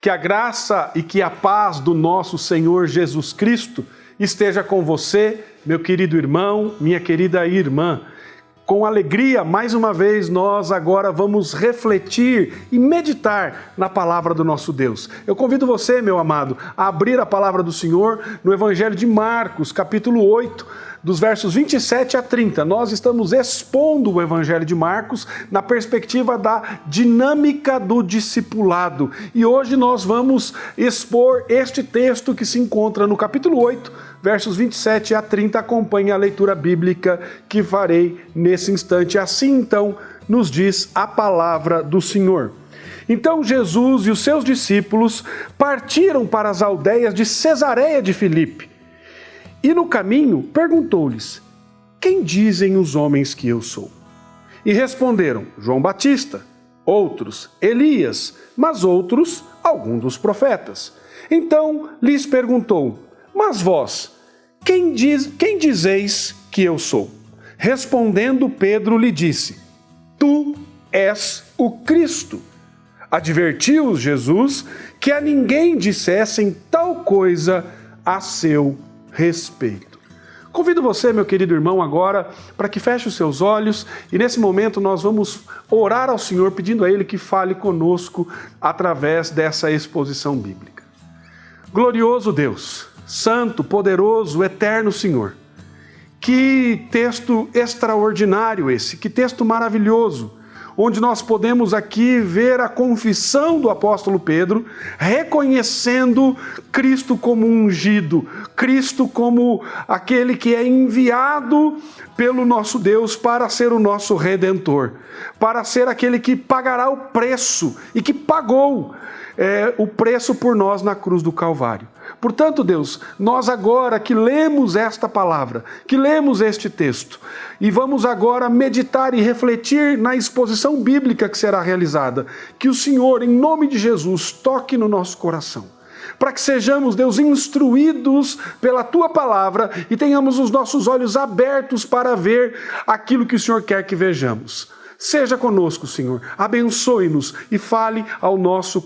Que a graça e que a paz do nosso Senhor Jesus Cristo esteja com você, meu querido irmão, minha querida irmã. Com alegria, mais uma vez, nós agora vamos refletir e meditar na palavra do nosso Deus. Eu convido você, meu amado, a abrir a palavra do Senhor no Evangelho de Marcos, capítulo 8, dos versos 27 a 30. Nós estamos expondo o Evangelho de Marcos na perspectiva da dinâmica do discipulado. E hoje nós vamos expor este texto que se encontra no capítulo 8, versos 27 a 30. Acompanhe a leitura bíblica que farei nesse instante. Assim, então, nos diz a palavra do Senhor. Então Jesus e os seus discípulos partiram para as aldeias de Cesareia de Filipe. E no caminho perguntou-lhes: quem dizem os homens que eu sou? E responderam: João Batista, outros Elias, mas outros algum dos profetas. Então lhes perguntou: mas vós, quem dizeis que eu sou? Respondendo Pedro lhe disse: tu és o Cristo. Advertiu-os Jesus que a ninguém dissessem tal coisa a seu respeito. Convido você, meu querido irmão, agora para que feche os seus olhos e nesse momento nós vamos orar ao Senhor pedindo a Ele que fale conosco através dessa exposição bíblica. Glorioso Deus, Santo, poderoso, eterno Senhor, que texto extraordinário esse, que texto maravilhoso, onde nós podemos aqui ver a confissão do apóstolo Pedro, reconhecendo Cristo como ungido, Cristo como aquele que é enviado pelo nosso Deus para ser o nosso Redentor, para ser aquele que pagará o preço e que pagou o preço por nós na cruz do Calvário. Portanto, Deus, nós agora que lemos esta palavra, que lemos este texto, e vamos agora meditar e refletir na exposição bíblica que será realizada, que o Senhor, em nome de Jesus, toque no nosso coração, para que sejamos, Deus, instruídos pela Tua palavra e tenhamos os nossos olhos abertos para ver aquilo que o Senhor quer que vejamos. Seja conosco, Senhor, abençoe-nos e fale ao nosso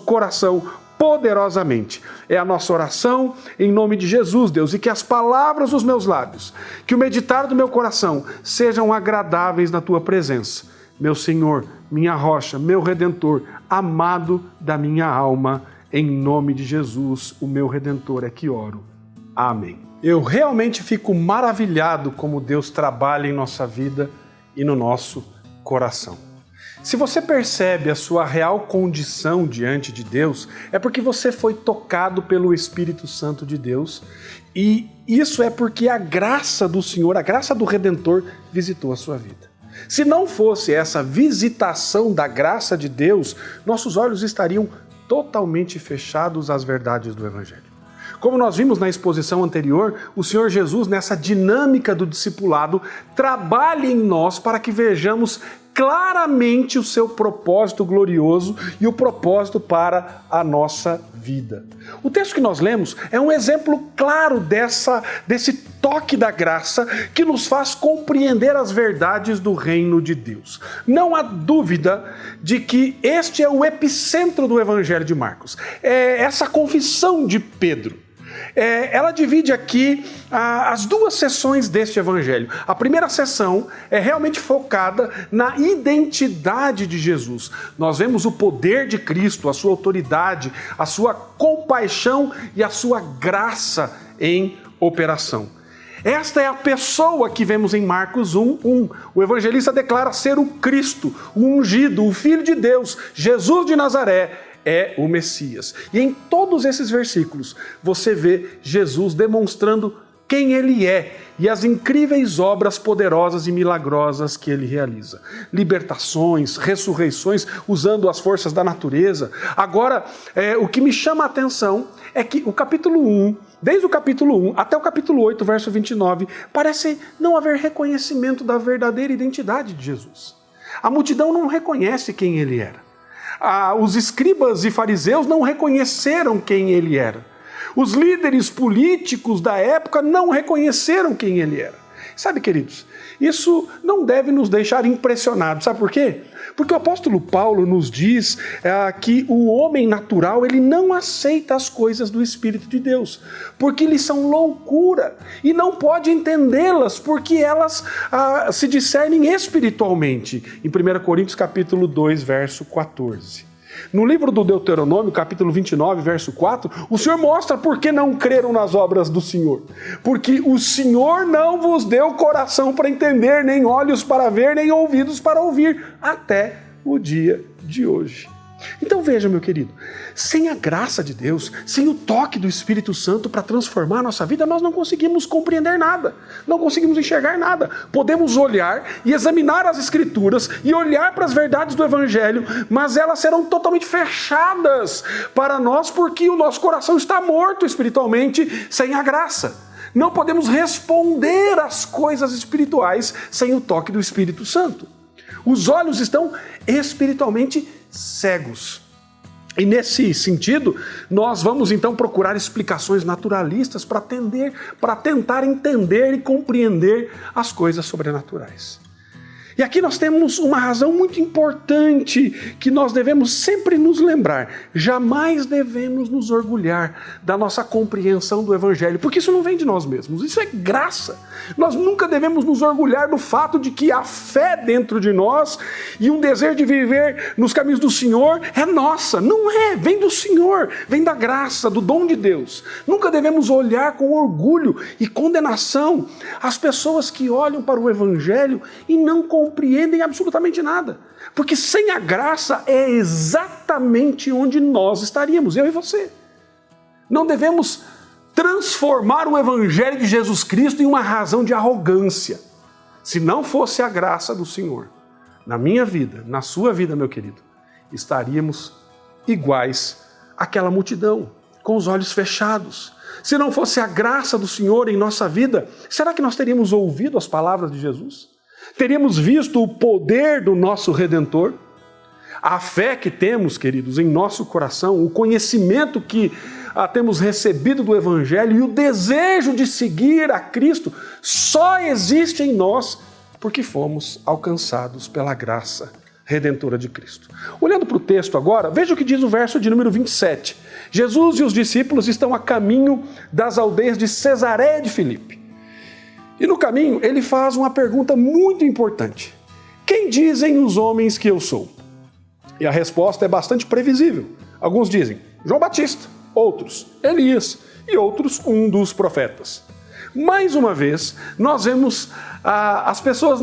coração poderosamente. É a nossa oração em nome de Jesus, Deus, e que as palavras dos meus lábios, que o meditar do meu coração sejam agradáveis na Tua presença. Meu Senhor, minha rocha, meu Redentor, amado da minha alma, em nome de Jesus, o meu Redentor, é que oro. Amém. Eu realmente fico maravilhado como Deus trabalha em nossa vida e no nosso coração. Se você percebe a sua real condição diante de Deus, é porque você foi tocado pelo Espírito Santo de Deus, e isso é porque a graça do Senhor, a graça do Redentor, visitou a sua vida. Se não fosse essa visitação da graça de Deus, nossos olhos estariam totalmente fechados às verdades do Evangelho. Como nós vimos na exposição anterior, o Senhor Jesus, nessa dinâmica do discipulado, trabalha em nós para que vejamos claramente o seu propósito glorioso e o propósito para a nossa vida. O texto que nós lemos é um exemplo claro desse toque da graça que nos faz compreender as verdades do reino de Deus. Não há dúvida de que este é o epicentro do Evangelho de Marcos. É essa confissão de Pedro. Ela divide aqui as duas sessões deste evangelho. A primeira sessão é realmente focada na identidade de Jesus. Nós vemos o poder de Cristo, a sua autoridade, a sua compaixão e a sua graça em operação. Esta é a pessoa que vemos em Marcos 1:1. O evangelista declara ser o Cristo, o ungido, o Filho de Deus, Jesus de Nazaré, é o Messias. E em todos esses versículos você vê Jesus demonstrando quem Ele é e as incríveis obras poderosas e milagrosas que Ele realiza. Libertações, ressurreições, usando as forças da natureza. Agora, o que me chama a atenção é que o capítulo 1, desde o capítulo 1 até o capítulo 8, verso 29, parece não haver reconhecimento da verdadeira identidade de Jesus. A multidão não reconhece quem Ele era. Os escribas e fariseus não reconheceram quem Ele era. Os líderes políticos da época não reconheceram quem Ele era. Sabe, queridos, Isso não deve nos deixar impressionados. Sabe por quê? Porque o apóstolo Paulo nos diz que o homem natural ele não aceita as coisas do Espírito de Deus, porque lhes são loucura e não pode entendê-las, porque elas se discernem espiritualmente. Em 1 Coríntios capítulo 2, verso 14. No livro do Deuteronômio, capítulo 29, verso 4, o Senhor mostra por que não creram nas obras do Senhor. Porque o Senhor não vos deu coração para entender, nem olhos para ver, nem ouvidos para ouvir, até o dia de hoje. Então veja, meu querido, sem a graça de Deus, sem o toque do Espírito Santo para transformar a nossa vida, nós não conseguimos compreender nada, não conseguimos enxergar nada. Podemos olhar e examinar as Escrituras e olhar para as verdades do Evangelho, mas elas serão totalmente fechadas para nós porque o nosso coração está morto espiritualmente sem a graça. Não podemos responder às coisas espirituais sem o toque do Espírito Santo. Os olhos estão espiritualmente cegos. E nesse sentido, nós vamos então procurar explicações naturalistas para tentar entender e compreender as coisas sobrenaturais. E aqui nós temos uma razão muito importante que nós devemos sempre nos lembrar. Jamais devemos nos orgulhar da nossa compreensão do Evangelho, porque isso não vem de nós mesmos, isso é graça. Nós nunca devemos nos orgulhar do fato de que a fé dentro de nós e um desejo de viver nos caminhos do Senhor é nossa. Não é, vem do Senhor, vem da graça, do dom de Deus. Nunca devemos olhar com orgulho e condenação as pessoas que olham para o Evangelho e não compreendem absolutamente nada. Porque sem a graça é exatamente onde nós estaríamos, eu e você. Não devemos transformar o Evangelho de Jesus Cristo em uma razão de arrogância. Se não fosse a graça do Senhor, na minha vida, na sua vida, meu querido, estaríamos iguais àquela multidão, com os olhos fechados. Se não fosse a graça do Senhor em nossa vida, será que nós teríamos ouvido as palavras de Jesus? Teríamos visto o poder do nosso Redentor? A fé que temos, queridos, em nosso coração, o conhecimento que temos recebido do Evangelho e o desejo de seguir a Cristo só existe em nós porque fomos alcançados pela graça redentora de Cristo. Olhando para o texto agora, veja o que diz o verso de número 27. Jesus e os discípulos estão a caminho das aldeias de Cesareia de Filipe. E no caminho ele faz uma pergunta muito importante. Quem dizem os homens que eu sou? E a resposta é bastante previsível. Alguns dizem João Batista, outros Elias e outros um dos profetas. Mais uma vez, nós vemos as pessoas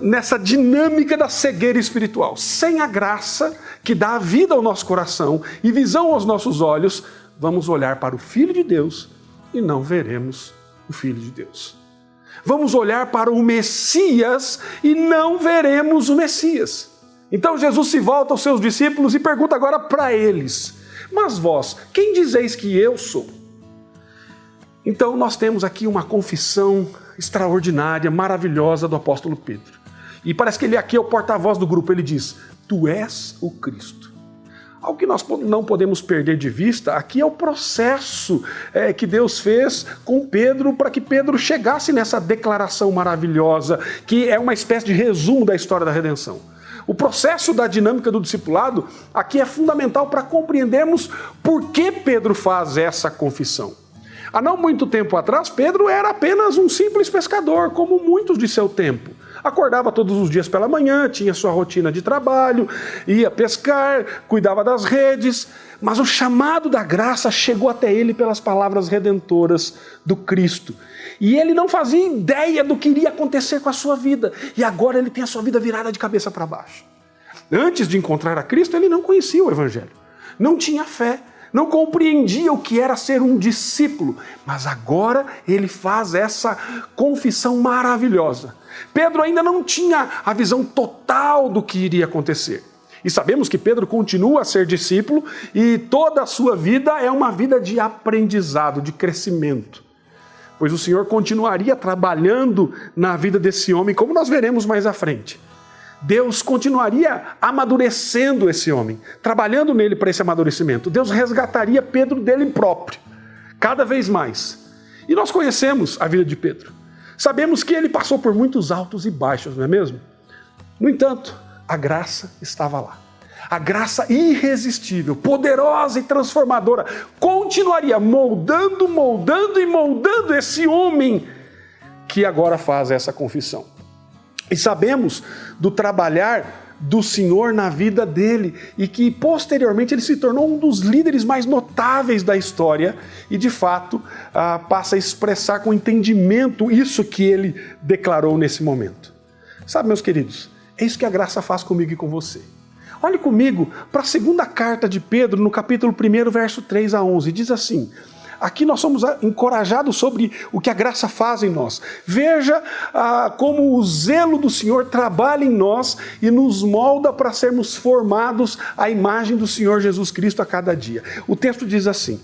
nessa dinâmica da cegueira espiritual. Sem a graça que dá vida ao nosso coração e visão aos nossos olhos, vamos olhar para o Filho de Deus e não veremos o Filho de Deus. Vamos olhar para o Messias e não veremos o Messias. Então Jesus se volta aos seus discípulos e pergunta agora para eles: mas vós, quem dizeis que eu sou? Então nós temos aqui uma confissão extraordinária, maravilhosa do apóstolo Pedro. E parece que ele aqui é o porta-voz do grupo, ele diz: tu és o Cristo. Algo que nós não podemos perder de vista aqui é o processo que Deus fez com Pedro para que Pedro chegasse nessa declaração maravilhosa, que é uma espécie de resumo da história da redenção. O processo da dinâmica do discipulado aqui é fundamental para compreendermos por que Pedro faz essa confissão. Há não muito tempo atrás, Pedro era apenas um simples pescador, como muitos de seu tempo. Acordava todos os dias pela manhã, tinha sua rotina de trabalho, ia pescar, cuidava das redes, mas o chamado da graça chegou até ele pelas palavras redentoras do Cristo. E ele não fazia ideia do que iria acontecer com a sua vida, e agora ele tem a sua vida virada de cabeça para baixo. Antes de encontrar a Cristo, ele não conhecia o Evangelho, não tinha fé, não compreendia o que era ser um discípulo, mas agora ele faz essa confissão maravilhosa. Pedro ainda não tinha a visão total do que iria acontecer. E sabemos que Pedro continua a ser discípulo e toda a sua vida é uma vida de aprendizado, de crescimento. Pois o Senhor continuaria trabalhando na vida desse homem, como nós veremos mais à frente. Deus continuaria amadurecendo esse homem, trabalhando nele para esse amadurecimento. Deus resgataria Pedro dele próprio, cada vez mais. E nós conhecemos a vida de Pedro. Sabemos que ele passou por muitos altos e baixos, não é mesmo? No entanto, a graça estava lá. A graça irresistível, poderosa e transformadora, continuaria moldando esse homem que agora faz essa confissão. E sabemos do trabalhar do Senhor na vida dele e que posteriormente ele se tornou um dos líderes mais notáveis da história e de fato passa a expressar com entendimento isso que ele declarou nesse momento. Sabe, meus queridos, é isso que a graça faz comigo e com você. Olhe comigo para a segunda carta de Pedro, no capítulo 1, verso 3 a 11. Diz assim, aqui nós somos encorajados sobre o que a graça faz em nós. Veja como o zelo do Senhor trabalha em nós e nos molda para sermos formados à imagem do Senhor Jesus Cristo a cada dia. O texto diz assim,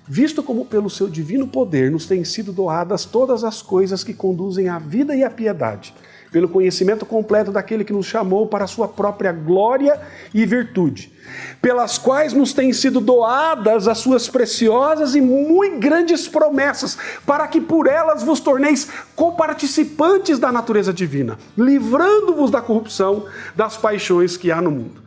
visto como pelo seu divino poder nos têm sido doadas todas as coisas que conduzem à vida e à piedade, pelo conhecimento completo daquele que nos chamou para a sua própria glória e virtude, pelas quais nos têm sido doadas as suas preciosas e muito grandes promessas, para que por elas vos torneis coparticipantes da natureza divina, livrando-vos da corrupção das paixões que há no mundo.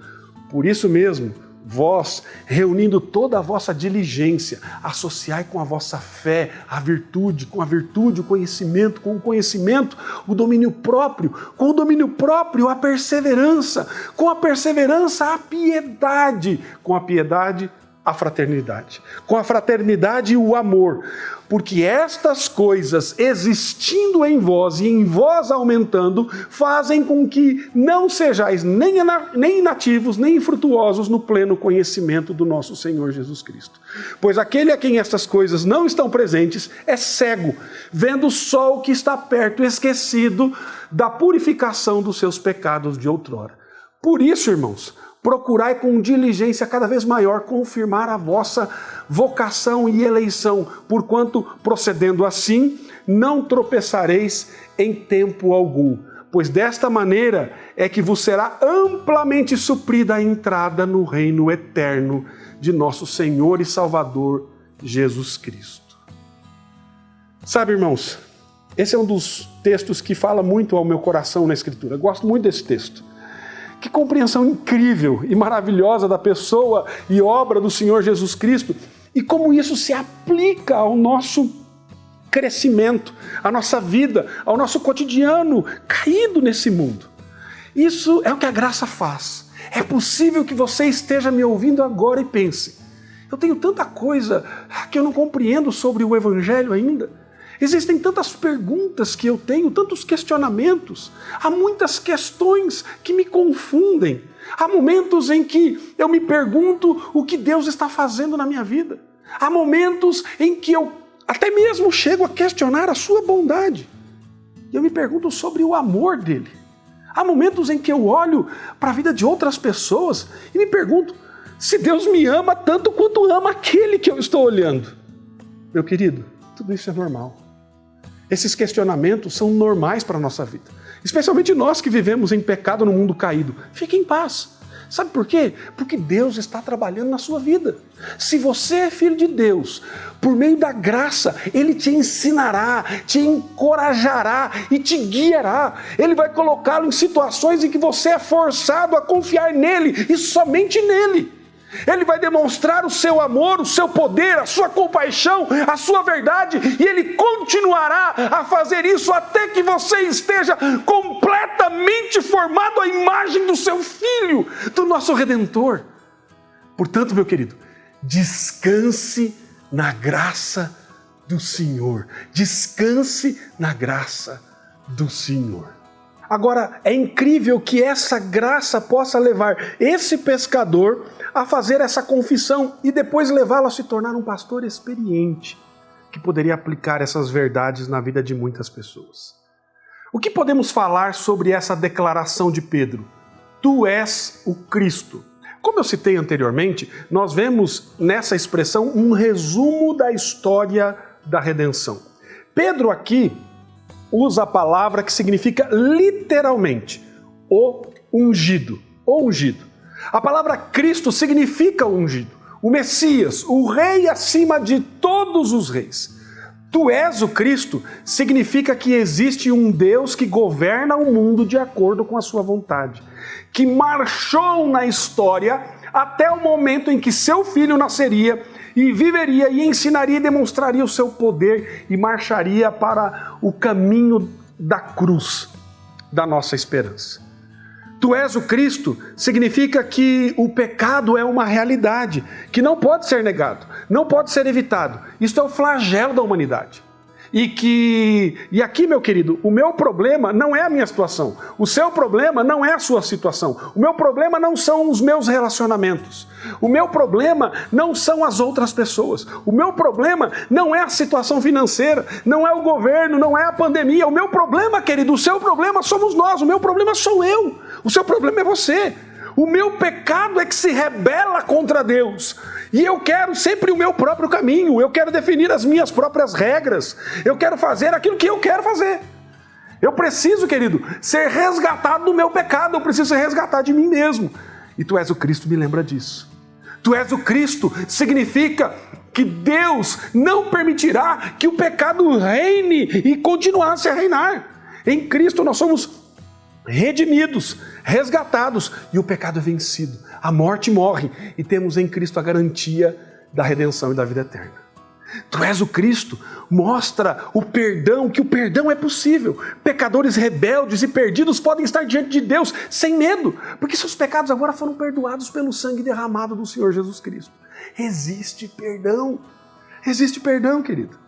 Por isso mesmo, vós, reunindo toda a vossa diligência, associai com a vossa fé a virtude, com a virtude o conhecimento, com o conhecimento o domínio próprio, com o domínio próprio a perseverança, com a perseverança a piedade, com a piedade a fraternidade, com a fraternidade o amor, porque estas coisas existindo em vós e em vós aumentando, fazem com que não sejais nem inativos, nem infrutuosos no pleno conhecimento do nosso Senhor Jesus Cristo. Pois aquele a quem estas coisas não estão presentes é cego, vendo só o que está perto, esquecido da purificação dos seus pecados de outrora. Por isso, irmãos, procurai com diligência cada vez maior confirmar a vossa vocação e eleição, porquanto, procedendo assim, não tropeçareis em tempo algum, pois desta maneira é que vos será amplamente suprida a entrada no reino eterno de nosso Senhor e Salvador Jesus Cristo. Sabe, irmãos, esse é um dos textos que fala muito ao meu coração na Escritura. Eu gosto muito desse texto. Que compreensão incrível e maravilhosa da pessoa e obra do Senhor Jesus Cristo e como isso se aplica ao nosso crescimento, à nossa vida, ao nosso cotidiano caído nesse mundo. Isso é o que a graça faz. É possível que você esteja me ouvindo agora e pense, eu tenho tanta coisa que eu não compreendo sobre o Evangelho ainda. Existem tantas perguntas que eu tenho, tantos questionamentos, há muitas questões que me confundem. Há momentos em que eu me pergunto o que Deus está fazendo na minha vida. Há momentos em que eu até mesmo chego a questionar a sua bondade. Eu me pergunto sobre o amor dele. Há momentos em que eu olho para a vida de outras pessoas e me pergunto se Deus me ama tanto quanto ama aquele que eu estou olhando. Meu querido, tudo isso é normal. Esses questionamentos são normais para a nossa vida. Especialmente nós que vivemos em pecado no mundo caído. Fique em paz. Sabe por quê? Porque Deus está trabalhando na sua vida. Se você é filho de Deus, por meio da graça, Ele te ensinará, te encorajará e te guiará. Ele vai colocá-lo em situações em que você é forçado a confiar nele e somente nele. Ele vai demonstrar o seu amor, o seu poder, a sua compaixão, a sua verdade, e Ele continuará a fazer isso até que você esteja completamente formado à imagem do seu Filho, do nosso Redentor. Portanto, meu querido, descanse na graça do Senhor. Descanse na graça do Senhor. Agora, é incrível que essa graça possa levar esse pescador a fazer essa confissão e depois levá-lo a se tornar um pastor experiente, que poderia aplicar essas verdades na vida de muitas pessoas. O que podemos falar sobre essa declaração de Pedro? Tu és o Cristo. Como eu citei anteriormente, nós vemos nessa expressão um resumo da história da redenção. Pedro aqui usa a palavra que significa literalmente o ungido. O ungido. A palavra Cristo significa ungido, o Messias, o rei acima de todos os reis. Tu és o Cristo significa que existe um Deus que governa o mundo de acordo com a sua vontade, que marchou na história até o momento em que seu filho nasceria e viveria e ensinaria e demonstraria o seu poder e marcharia para o caminho da cruz da nossa esperança. Tu és o Cristo significa que o pecado é uma realidade que não pode ser negado, não pode ser evitado. Isto é o flagelo da humanidade. E aqui, meu querido, o meu problema não é a minha situação. O seu problema não é a sua situação. O meu problema não são os meus relacionamentos. O meu problema não são as outras pessoas. O meu problema não é a situação financeira, não é o governo, não é a pandemia. O meu problema, querido, o seu problema somos nós. O meu problema sou eu. O seu problema é você. O meu pecado é que se rebela contra Deus. E eu quero sempre o meu próprio caminho. Eu quero definir as minhas próprias regras. Eu quero fazer aquilo que eu quero fazer. Eu preciso, querido, ser resgatado do meu pecado. Eu preciso ser resgatado de mim mesmo. E Tu és o Cristo, me lembra disso. Tu és o Cristo significa que Deus não permitirá que o pecado reine e continuasse a reinar. Em Cristo nós somos redimidos, resgatados, e o pecado é vencido. A morte morre e temos em Cristo a garantia da redenção e da vida eterna. Tu és o Cristo, mostra o perdão, que o perdão é possível. Pecadores rebeldes e perdidos podem estar diante de Deus sem medo, porque seus pecados agora foram perdoados pelo sangue derramado do Senhor Jesus Cristo. Existe perdão, querido.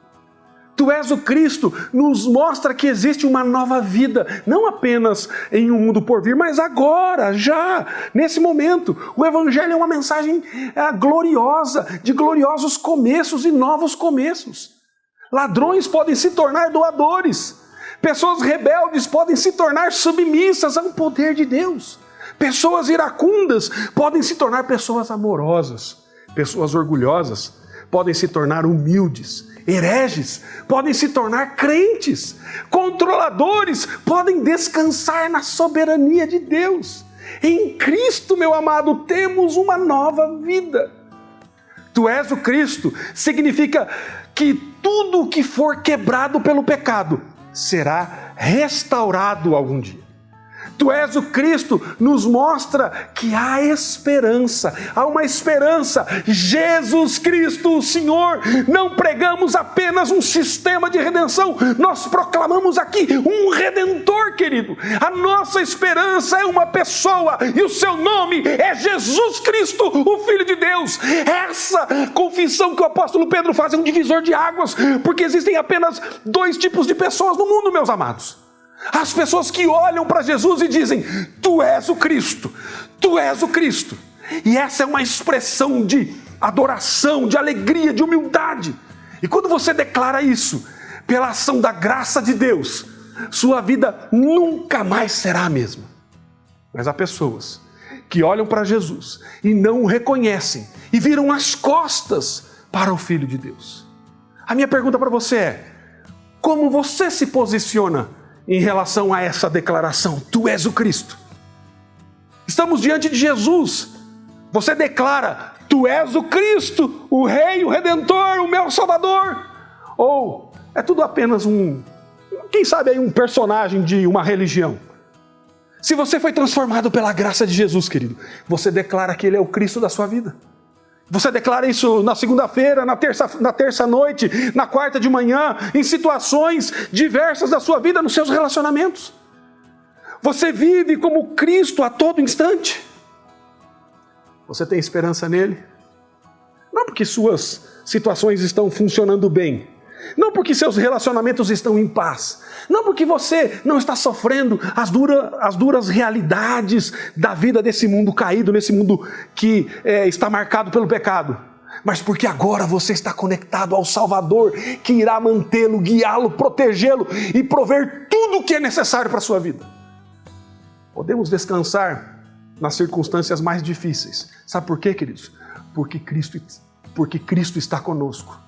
Tu és o Cristo, nos mostra que existe uma nova vida, não apenas em um mundo por vir, mas agora, já, nesse momento. O Evangelho é uma mensagem gloriosa, de gloriosos começos e novos começos. Ladrões podem se tornar doadores, pessoas rebeldes podem se tornar submissas ao poder de Deus, pessoas iracundas podem se tornar pessoas amorosas, pessoas orgulhosas podem se tornar humildes, hereges podem se tornar crentes, controladores podem descansar na soberania de Deus. Em Cristo, meu amado, temos uma nova vida. Tu és o Cristo significa que tudo o que for quebrado pelo pecado será restaurado algum dia. Tu és o Cristo, nos mostra que há esperança, há uma esperança. Jesus Cristo, o Senhor, não pregamos apenas um sistema de redenção, nós proclamamos aqui um Redentor, querido. A nossa esperança é uma pessoa e o seu nome é Jesus Cristo, o Filho de Deus. Essa confissão que o apóstolo Pedro faz é um divisor de águas, porque existem apenas dois tipos de pessoas no mundo, meus amados. As pessoas que olham para Jesus e dizem: Tu és o Cristo, Tu és o Cristo. E essa é uma expressão de adoração, de alegria, de humildade. E quando você declara isso, pela ação da graça de Deus, sua vida nunca mais será a mesma. Mas há pessoas que olham para Jesus e não o reconhecem e viram as costas para o Filho de Deus. A minha pergunta para você é: como você se posiciona em relação a essa declaração? Tu és o Cristo. Estamos diante de Jesus. Você declara: Tu és o Cristo, o Rei, o Redentor, o meu Salvador? Ou é tudo apenas quem sabe aí, um personagem de uma religião? Se você foi transformado pela graça de Jesus, querido, você declara que Ele é o Cristo da sua vida. Você declara isso na segunda-feira, na terça noite, na quarta de manhã, em situações diversas da sua vida, nos seus relacionamentos. Você vive como Cristo a todo instante. Você tem esperança nele? Não porque suas situações estão funcionando bem, não porque seus relacionamentos estão em paz, não porque você não está sofrendo as duras realidades da vida desse mundo caído, nesse mundo que está marcado pelo pecado, mas porque agora você está conectado ao Salvador, que irá mantê-lo, guiá-lo, protegê-lo e prover tudo o que é necessário para a sua vida. Podemos descansar nas circunstâncias mais difíceis. Sabe por quê, queridos? Porque Cristo está conosco.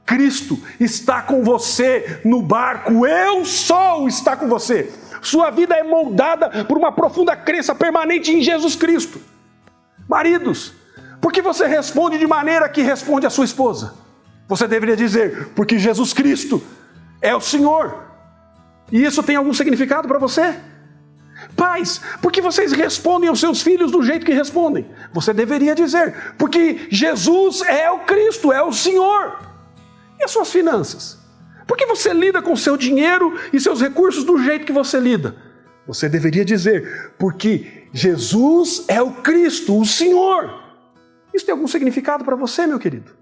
Cristo está com você no barco. Eu sou está com você. Sua vida é moldada por uma profunda crença permanente em Jesus Cristo. Maridos, por que você responde de maneira que responde a sua esposa? Você deveria dizer, porque Jesus Cristo é o Senhor. E isso tem algum significado para você? Pais, por que vocês respondem aos seus filhos do jeito que respondem? Você deveria dizer, porque Jesus é o Cristo, é o Senhor. E as suas finanças? Por que você lida com o seu dinheiro e seus recursos do jeito que você lida? Você deveria dizer, porque Jesus é o Cristo, o Senhor. Isso tem algum significado para você, meu querido?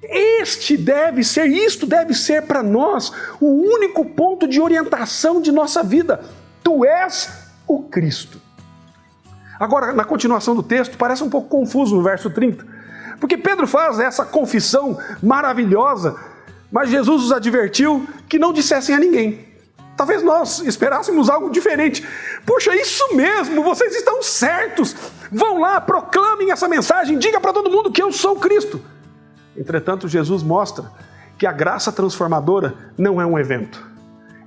Isto deve ser para nós o único ponto de orientação de nossa vida. Tu és o Cristo. Agora, na continuação do texto, parece um pouco confuso no verso 30, porque Pedro faz essa confissão maravilhosa, mas Jesus os advertiu que não dissessem a ninguém. Talvez nós esperássemos algo diferente. Puxa, isso mesmo, vocês estão certos. Vão lá, proclamem essa mensagem, diga para todo mundo que eu sou Cristo. Entretanto, Jesus mostra que a graça transformadora não é um evento,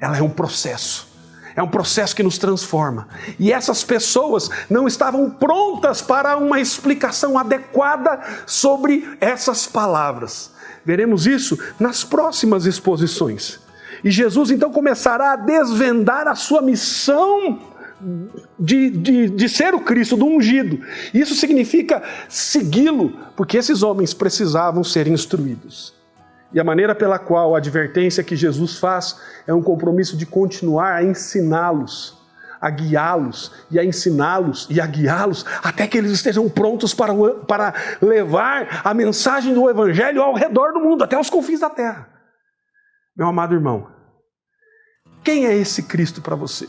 ela é um processo. É um processo que nos transforma. E essas pessoas não estavam prontas para uma explicação adequada sobre essas palavras. Veremos isso nas próximas exposições. E Jesus então começará a desvendar a sua missão de ser o Cristo, do ungido. Isso significa segui-lo, porque esses homens precisavam ser instruídos. E a maneira pela qual a advertência que Jesus faz é um compromisso de continuar a ensiná-los, a guiá-los e a ensiná-los e a guiá-los até que eles estejam prontos para levar a mensagem do Evangelho ao redor do mundo, até os confins da terra. Meu amado irmão, quem é esse Cristo para você?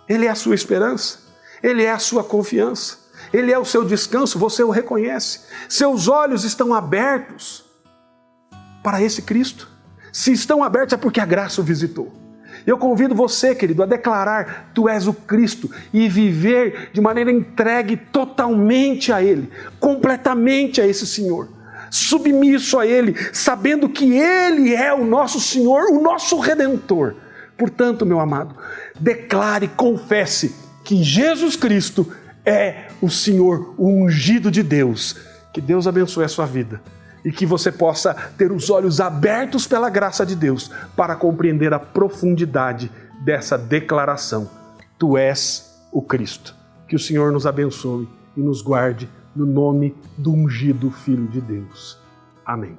Ele é a sua esperança, Ele é a sua confiança, Ele é o seu descanso, você o reconhece. Seus olhos estão abertos para esse Cristo. Se estão abertos é porque a graça o visitou. Eu convido você, querido, a declarar: tu és o Cristo, e viver de maneira entregue totalmente a Ele, completamente a esse Senhor, submisso a Ele, sabendo que Ele é o nosso Senhor, o nosso Redentor. Portanto, meu amado, declare, confesse que Jesus Cristo é o Senhor, o ungido de Deus. Que Deus abençoe a sua vida e que você possa ter os olhos abertos pela graça de Deus para compreender a profundidade dessa declaração. Tu és o Cristo. Que o Senhor nos abençoe e nos guarde no nome do ungido Filho de Deus. Amém.